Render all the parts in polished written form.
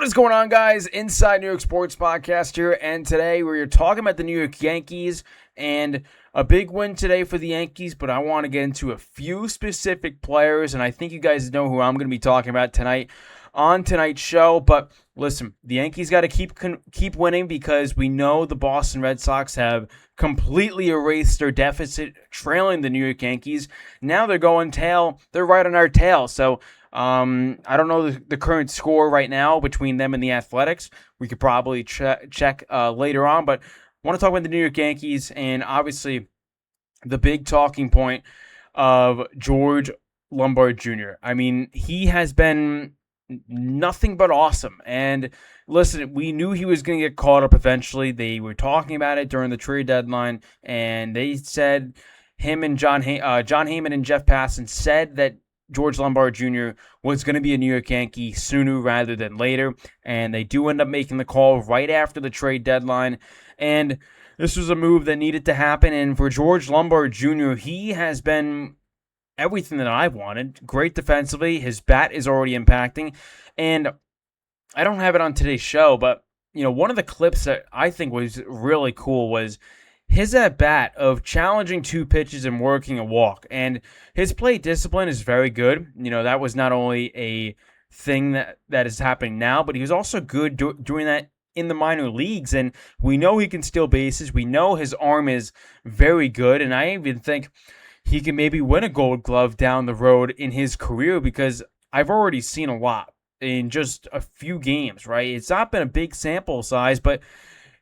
What is going on, guys? Inside New York Sports Podcast here, and today we're talking about the New York Yankees and a big win today for the Yankees, but I want to get into a few specific players, and I think you guys know who I'm going to be talking about tonight on tonight's show. But listen, the Yankees got to keep winning because we know the Boston Red Sox have completely erased their deficit, trailing the New York Yankees. Now they're going tail. They're right on our tail, so I don't know the current score right now between them and the Athletics. We could probably check later on, but I want to talk about the New York Yankees and obviously the big talking point of George Lombard Jr. I mean, he has been nothing but awesome. And listen, we knew he was going to get caught up eventually. They were talking about it during the trade deadline, and they said him and John Heyman and Jeff Passan said that George Lombard Jr. was going to be a New York Yankee sooner rather than later, and they do end up making the call right after the trade deadline, and this was a move that needed to happen. And for George Lombard Jr., he has been everything that I wanted. Great defensively. His bat is already impacting, and I don't have it on today's show, but one of the clips that I think was really cool was his at-bat of challenging two pitches and working a walk. And his plate discipline is very good. That was not only a thing that is happening now, but he was also good doing that in the minor leagues. And we know he can steal bases. We know his arm is very good. And I even think he can maybe win a Gold Glove down the road in his career because I've already seen a lot in just a few games, right? It's not been a big sample size, but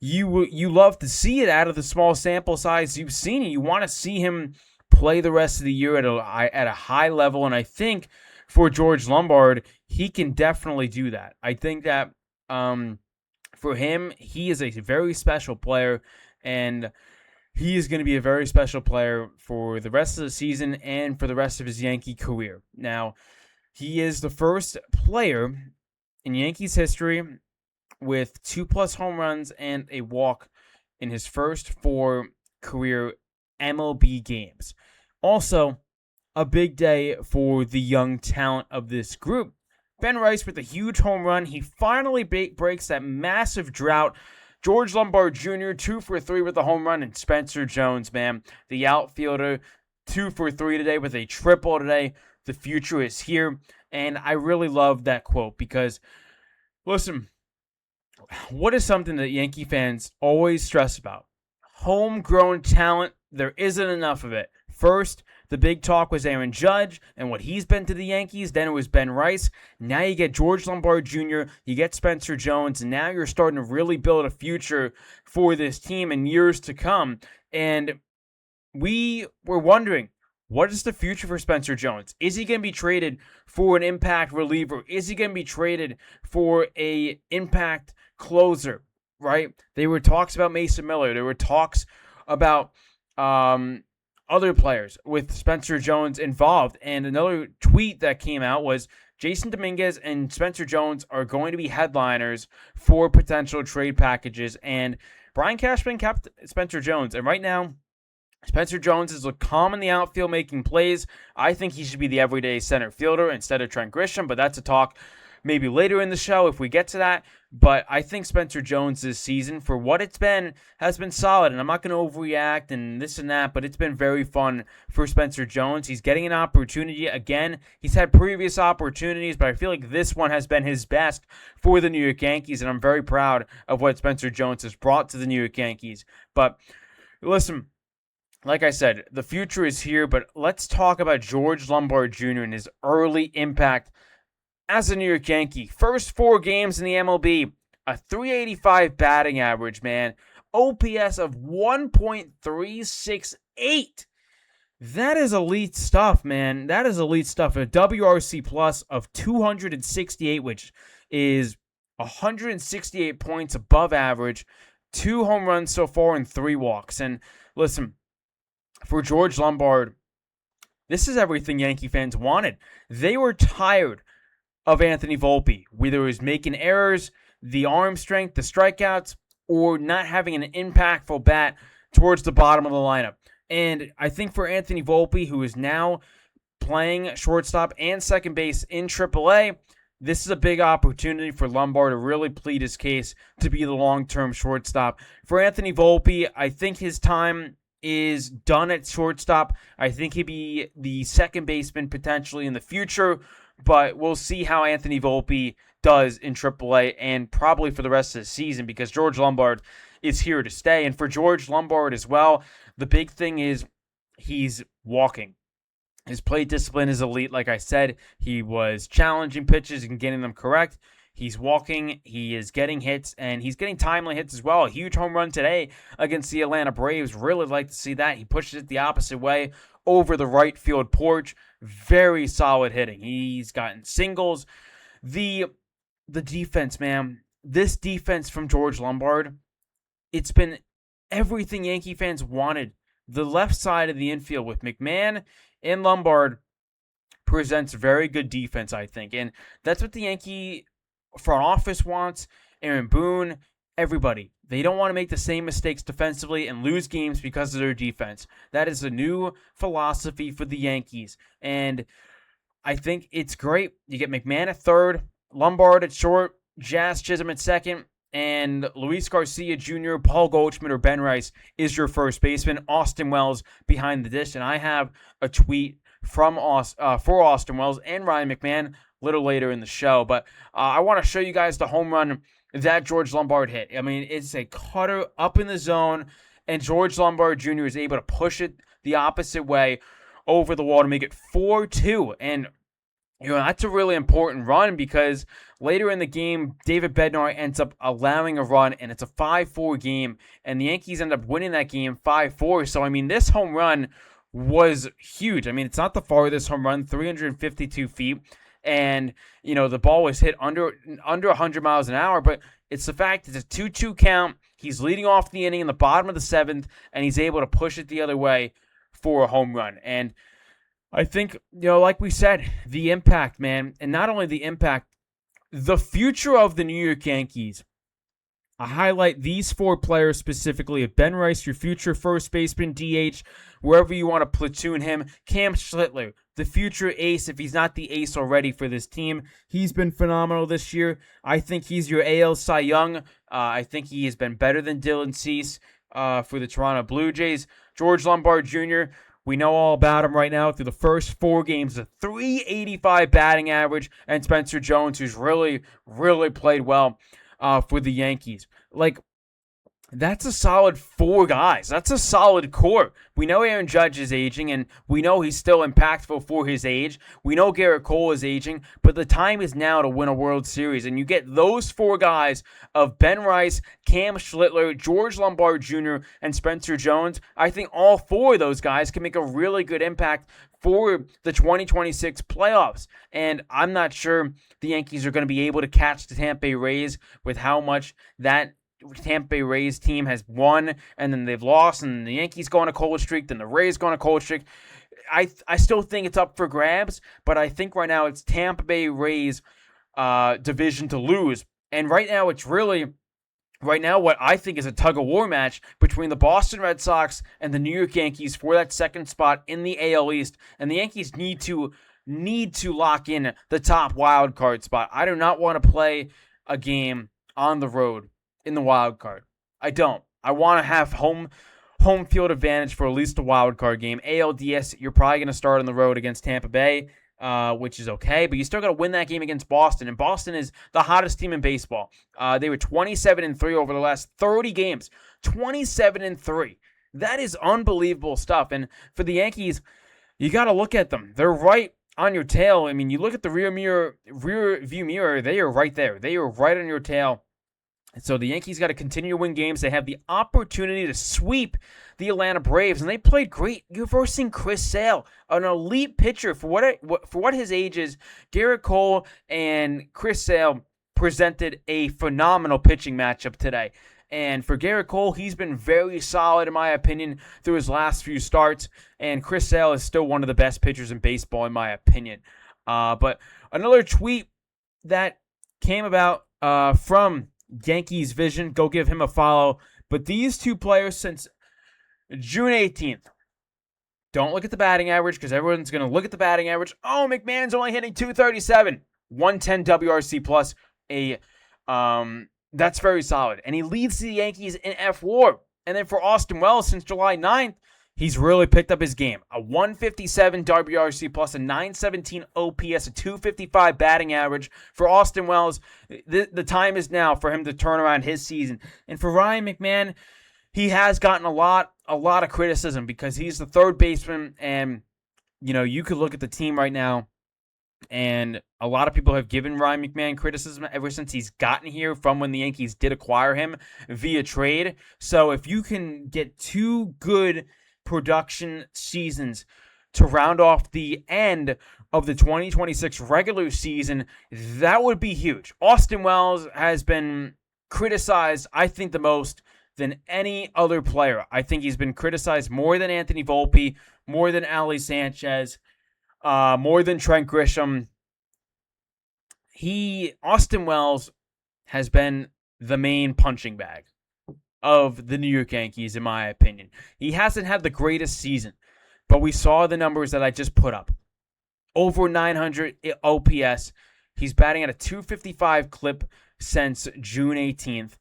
you love to see it out of the small sample size you've seen it. You want to see him play the rest of the year at a high level, and I think for George Lombard, he can definitely do that. I think that for him, he is a very special player, and he is going to be a very special player for the rest of the season and for the rest of his Yankee career. Now, he is the first player in Yankees history with 2+ home runs and a walk in his first 4 career MLB games. Also, a big day for the young talent of this group. Ben Rice with a huge home run. He finally breaks that massive drought. George Lombard Jr., 2 for 3 with a home run. And Spencer Jones, man, the outfielder, 2 for 3 today with a triple today. The future is here. And I really love that quote because, listen, what is something that Yankee fans always stress about? Homegrown talent, there isn't enough of it. First, the big talk was Aaron Judge and what he's been to the Yankees. Then it was Ben Rice. Now you get George Lombard Jr., you get Spencer Jones, and now you're starting to really build a future for this team in years to come. And we were wondering, what is the future for Spencer Jones? Is he going to be traded for an impact reliever? Is he going to be traded for an impact closer, right? There were talks about Mason Miller. There were talks about other players with Spencer Jones involved. And another tweet that came out was Jason Dominguez and Spencer Jones are going to be headliners for potential trade packages. And Brian Cashman kept Spencer Jones. And right now, Spencer Jones is calm in the outfield making plays. I think he should be the everyday center fielder instead of Trent Grisham, but that's a talk maybe later in the show if we get to that. But I think Spencer Jones this season, for what it's been, has been solid. And I'm not going to overreact and this and that, but it's been very fun for Spencer Jones. He's getting an opportunity again. He's had previous opportunities, but I feel like this one has been his best for the New York Yankees. And I'm very proud of what Spencer Jones has brought to the New York Yankees. But listen, like I said, the future is here, but let's talk about George Lombard Jr. and his early impact as a New York Yankee. First 4 games in the MLB, a .385 batting average, man. OPS of 1.368. That is elite stuff, man. That is elite stuff. A WRC plus of 268, which is 168 points above average. 2 home runs so far and 3 walks. And listen, for George Lombard, this is everything Yankee fans wanted. They were tired of Anthony Volpe, whether it was making errors, the arm strength, the strikeouts, or not having an impactful bat towards the bottom of the lineup. And I think for Anthony Volpe, who is now playing shortstop and second base in AAA, this is a big opportunity for Lombard to really plead his case to be the long-term shortstop. For Anthony Volpe, I think his time is done at shortstop. I think he'd be the second baseman potentially in the future, but we'll see how Anthony Volpe does in AAA and probably for the rest of the season because George Lombard is here to stay. And for George Lombard as well, the big thing is he's walking. His plate discipline is elite. Like I said, he was challenging pitches and getting them correct. He's walking, he is getting hits, and he's getting timely hits as well. A huge home run today against the Atlanta Braves. Really like to see that. He pushes it the opposite way over the right field porch. Very solid hitting. He's gotten singles. The defense, man. This defense from George Lombard, it's been everything Yankee fans wanted. The left side of the infield with McMahon and Lombard presents very good defense, I think. And that's what the Yankee front office wants. Aaron Boone, everybody. They don't want to make the same mistakes defensively and lose games because of their defense. That is a new philosophy for the Yankees. And I think it's great. You get McMahon at third, Lombard at short, Jazz Chisholm at second, and Luis Garcia Jr., Paul Goldschmidt, or Ben Rice is your first baseman. Austin Wells behind the dish. And I have a tweet from for Austin Wells and Ryan McMahon a little later in the show. But I want to show you guys the home run that George Lombard hit. I mean, it's a cutter up in the zone, and George Lombard Jr. is able to push it the opposite way over the wall to make it 4-2. And that's a really important run because later in the game, David Bednar ends up allowing a run, and it's a 5-4 game, and the Yankees end up winning that game 5-4. So, I mean, this home run was huge. I mean, it's not the farthest home run, 352 feet, and, the ball was hit under 100 miles an hour, but it's the fact it's a 2-2 count. He's leading off the inning in the bottom of the seventh, and he's able to push it the other way for a home run. And I think, like we said, the impact, man, and not only the impact, the future of the New York Yankees. I highlight these four players specifically. Ben Rice, your future first baseman, DH, wherever you want to platoon him. Cam Schlittler, the future ace, if he's not the ace already for this team. He's been phenomenal this year. I think he's your AL Cy Young. I think he has been better than Dylan Cease for the Toronto Blue Jays. George Lombard Jr., we know all about him right now through the first 4 games, a .385 batting average, and Spencer Jones, who's really, really played well for the Yankees. That's a solid 4 guys. That's a solid core. We know Aaron Judge is aging, and we know he's still impactful for his age. We know Garrett Cole is aging, but the time is now to win a World Series. And you get those 4 guys of Ben Rice, Cam Schlittler, George Lombard Jr., and Spencer Jones. I think all 4 of those guys can make a really good impact for the 2026 playoffs. And I'm not sure the Yankees are going to be able to catch the Tampa Bay Rays with how much that Tampa Bay Rays team has won, and then they've lost, and the Yankees go on a cold streak, then the Rays go on a cold streak. I still think it's up for grabs, but I think right now it's Tampa Bay Rays division to lose. And right now it's really, what I think is a tug-of-war match between the Boston Red Sox and the New York Yankees for that second spot in the AL East, and the Yankees need to lock in the top wild card spot. I do not want to play a game on the road in the wild card. I don't. I want to have home field advantage for at least a wild card game. ALDS, you're probably going to start on the road against Tampa Bay, which is okay, but you still got to win that game against Boston, and Boston is the hottest team in baseball. They were 27-3 over the last 30 games. 27-3. That is unbelievable stuff. And for the Yankees, you got to look at them. They're right on your tail. I mean, you look at the rear view mirror, they are right there. They are right on your tail. So the Yankees got to continue to win games. They have the opportunity to sweep the Atlanta Braves, and they played great. You've ever seen Chris Sale, an elite pitcher for what his age is. Garrett Cole and Chris Sale presented a phenomenal pitching matchup today. And for Garrett Cole, he's been very solid, in my opinion, through his last few starts. And Chris Sale is still one of the best pitchers in baseball, in my opinion. But another tweet that came about from Yankees Vision, go give him a follow. But these 2 players since June 18th, don't look at the batting average because everyone's going to look at the batting average. Oh, McMahon's only hitting .237. 110 WRC plus, that's very solid. And he leads the Yankees in F-WAR. And then for Austin Wells, since July 9th, he's really picked up his game. A 157 WRC plus, a 917 OPS, a 255 batting average. For Austin Wells, the time is now for him to turn around his season. And for Ryan McMahon, he has gotten a lot of criticism because he's the third baseman. And, you could look at the team right now, and a lot of people have given Ryan McMahon criticism ever since he's gotten here from when the Yankees did acquire him via trade. So if you can get two good production seasons to round off the end of the 2026 regular season, that would be huge. Austin Wells has been criticized, I think, the most than any other player. I think he's been criticized more than Anthony Volpe, more than Ali Sanchez, more than Trent Grisham. Austin Wells has been the main punching bag of the New York Yankees, in my opinion. He hasn't had the greatest season, but we saw the numbers that I just put up. Over 900 OPS. He's batting at a 255 clip since June 18th.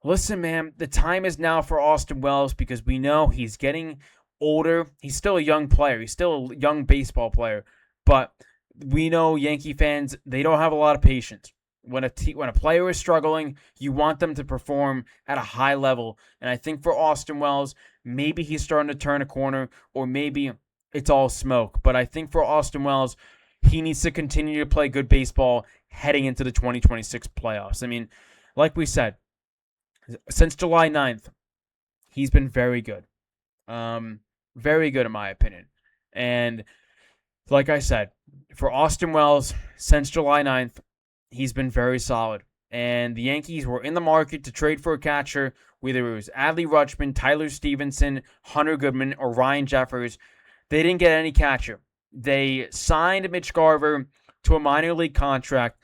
Listen, man, the time is now for Austin Wells because we know he's getting older. He's still a young player. He's still a young baseball player. But we know Yankee fans, they don't have a lot of patience. When a player is struggling, you want them to perform at a high level. And I think for Austin Wells, maybe he's starting to turn a corner, or maybe it's all smoke. But I think for Austin Wells, he needs to continue to play good baseball heading into the 2026 playoffs. I mean, like we said, since July 9th, he's been very good. Very good in my opinion. And like I said, for Austin Wells, since July 9th, he's been very solid. And the Yankees were in the market to trade for a catcher, whether it was Adley Rutschman, Tyler Stevenson, Hunter Goodman, or Ryan Jeffers. They didn't get any catcher. They signed Mitch Garver to a minor league contract,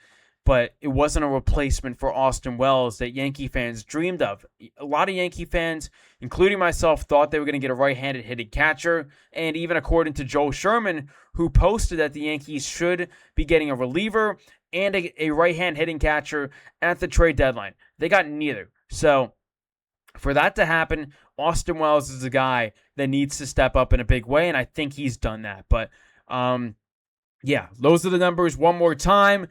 but it wasn't a replacement for Austin Wells that Yankee fans dreamed of. A lot of Yankee fans, including myself, thought they were going to get a right-handed hitting catcher, and even according to Joe Sherman, who posted that the Yankees should be getting a reliever and a right-hand hitting catcher at the trade deadline. They got neither. So for that to happen, Austin Wells is a guy that needs to step up in a big way, and I think he's done that. But, yeah, those are the numbers one more time.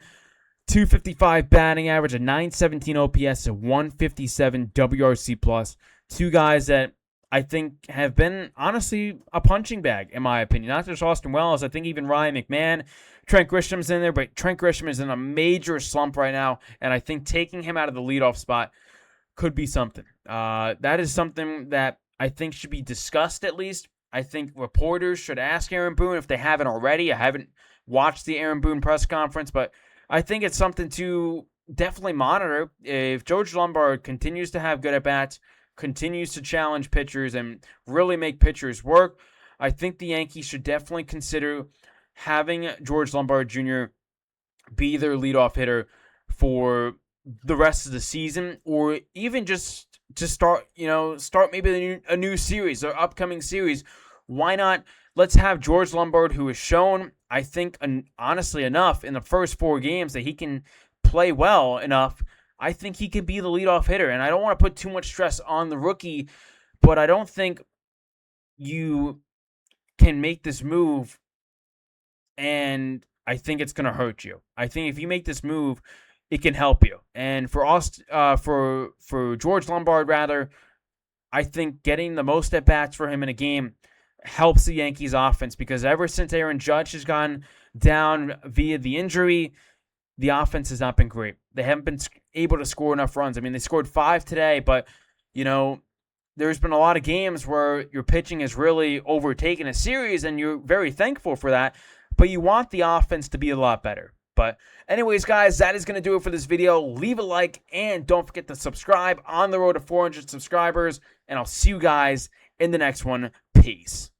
255 batting average, a 917 OPS, a 157 WRC plus. Two guys that I think have been, honestly, a punching bag, in my opinion. Not just Austin Wells. I think even Ryan McMahon. Trent Grisham's in there, but Trent Grisham is in a major slump right now, and I think taking him out of the leadoff spot could be something. That is something that I think should be discussed at least. I think reporters should ask Aaron Boone if they haven't already. I haven't watched the Aaron Boone press conference, but I think it's something to definitely monitor. If George Lombard continues to have good at-bats, continues to challenge pitchers and really make pitchers work, I think the Yankees should definitely consider having George Lombard Jr. be their leadoff hitter for the rest of the season, or even just to start maybe a new series or upcoming series. Why not? Let's have George Lombard, who has shown, I think, honestly enough in the first 4 games that he can play well enough. I think he can be the leadoff hitter, and I don't want to put too much stress on the rookie, but I don't think you can make this move, and I think it's going to hurt you. I think if you make this move, it can help you. And for George Lombard, rather, I think getting the most at-bats for him in a game helps the Yankees offense, because ever since Aaron Judge has gone down via the injury, the offense has not been great. They haven't been able to score enough runs. I mean, they scored 5 today, but, there's been a lot of games where your pitching has really overtaken a series, and you're very thankful for that, but you want the offense to be a lot better. But anyways, guys, that is going to do it for this video. Leave a like, and don't forget to subscribe on the road to 400 subscribers, and I'll see you guys in the next one. Peace.